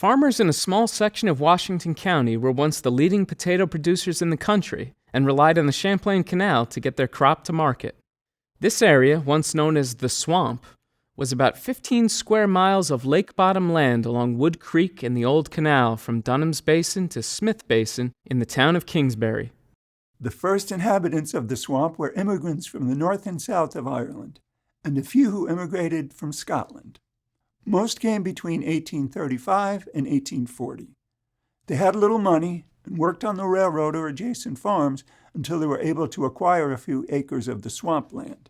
Farmers in a small section of Washington County were once the leading potato producers in the country and relied on the Champlain Canal to get their crop to market. This area, once known as the Swamp, was about 15 square miles of lake-bottom land along Wood Creek in the Old Canal from Dunham's Basin to Smith Basin in the town of Kingsbury. The first inhabitants of the swamp were immigrants from the north and south of Ireland, and a few who immigrated from Scotland. Most came between 1835 and 1840. They had little money and worked on the railroad or adjacent farms until they were able to acquire a few acres of the swamp land.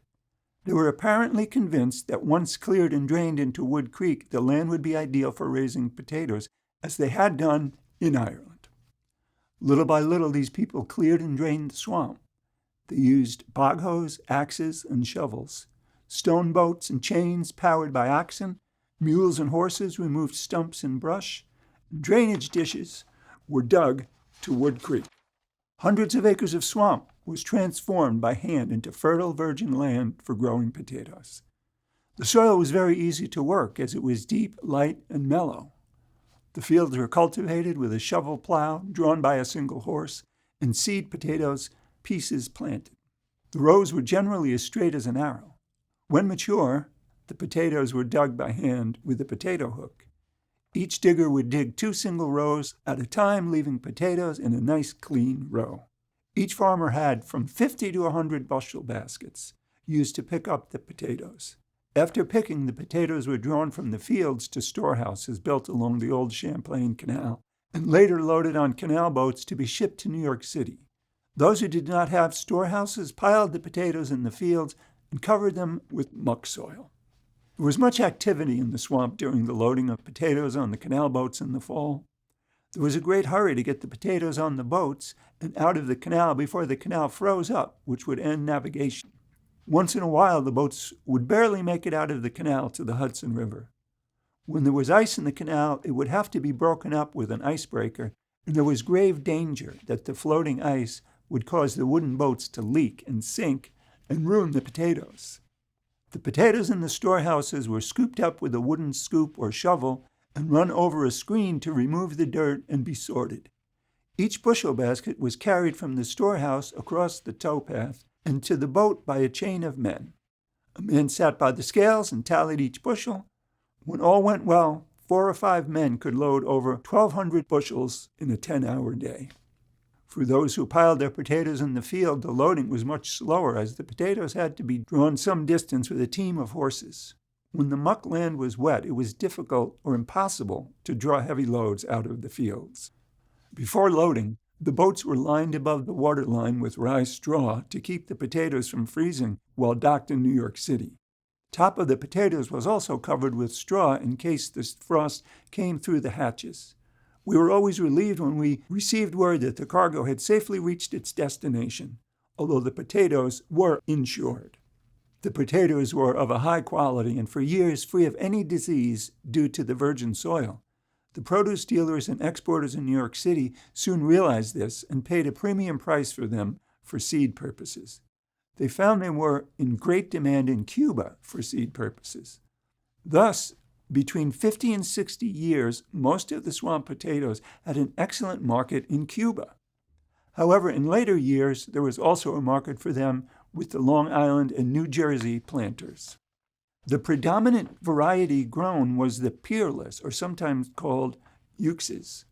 They were apparently convinced that once cleared and drained into Wood Creek, the land would be ideal for raising potatoes, as they had done in Ireland. Little by little, these people cleared and drained the swamp. They used bog hoes, axes, and shovels. Stone boats and chains powered by oxen, mules and horses removed stumps and brush. Drainage ditches were dug to Wood Creek. Hundreds of acres of swamp was transformed by hand into fertile virgin land for growing potatoes. The soil was very easy to work as it was deep, light, and mellow. The fields were cultivated with a shovel plow drawn by a single horse and seed potatoes pieces planted. The rows were generally as straight as an arrow. When mature, the potatoes were dug by hand with a potato hook. Each digger would dig 2 single rows at a time, leaving potatoes in a nice clean row. Each farmer had from 50 to 100 bushel baskets used to pick up the potatoes. After picking, the potatoes were drawn from the fields to storehouses built along the old Champlain Canal and later loaded on canal boats to be shipped to New York City. Those who did not have storehouses piled the potatoes in the fields and covered them with muck soil. There was much activity in the swamp during the loading of potatoes on the canal boats in the fall. There was a great hurry to get the potatoes on the boats and out of the canal before the canal froze up, which would end navigation. Once in a while, the boats would barely make it out of the canal to the Hudson River. When there was ice in the canal, it would have to be broken up with an icebreaker, and there was grave danger that the floating ice would cause the wooden boats to leak and sink and ruin the potatoes. The potatoes in the storehouses were scooped up with a wooden scoop or shovel and run over a screen to remove the dirt and be sorted. Each bushel basket was carried from the storehouse across the towpath and to the boat by a chain of men. A man sat by the scales and tallied each bushel. When all went well, 4 or 5 men could load over 1,200 bushels in a 10-hour day. For those who piled their potatoes in the field, the loading was much slower as the potatoes had to be drawn some distance with a team of horses. When the muck land was wet, it was difficult or impossible to draw heavy loads out of the fields. Before loading, the boats were lined above the waterline with rye straw to keep the potatoes from freezing while docked in New York City. Top of the potatoes was also covered with straw in case the frost came through the hatches. We were always relieved when we received word that the cargo had safely reached its destination, although the potatoes were insured. The potatoes were of a high quality and for years free of any disease due to the virgin soil. The produce dealers and exporters in New York City soon realized this and paid a premium price for them for seed purposes. They found they were in great demand in Cuba for seed purposes. Thus, between 50 and 60 years, most of the swamp potatoes had an excellent market in Cuba. However, in later years, there was also a market for them with the Long Island and New Jersey planters. The predominant variety grown was the peerless, or sometimes called Euxes.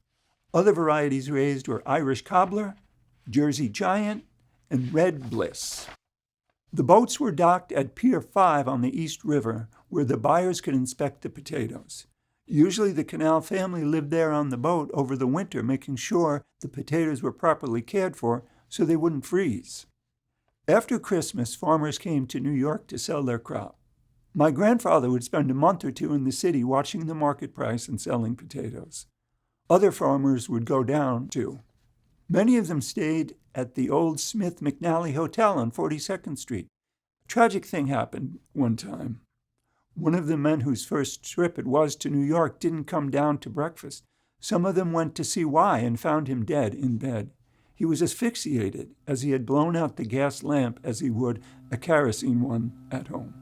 Other varieties raised were Irish Cobbler, Jersey Giant, and Red Bliss. The boats were docked at Pier 5 on the East River, where the buyers could inspect the potatoes. Usually the Canal family lived there on the boat over the winter, making sure the potatoes were properly cared for so they wouldn't freeze. After Christmas, farmers came to New York to sell their crop. My grandfather would spend a month or 2 in the city watching the market price and selling potatoes. Other farmers would go down, too. Many of them stayed at the old Smith McNally Hotel on 42nd Street. A tragic thing happened one time. One of the men whose first trip it was to New York didn't come down to breakfast. Some of them went to see why and found him dead in bed. He was asphyxiated as he had blown out the gas lamp as he would a kerosene one at home.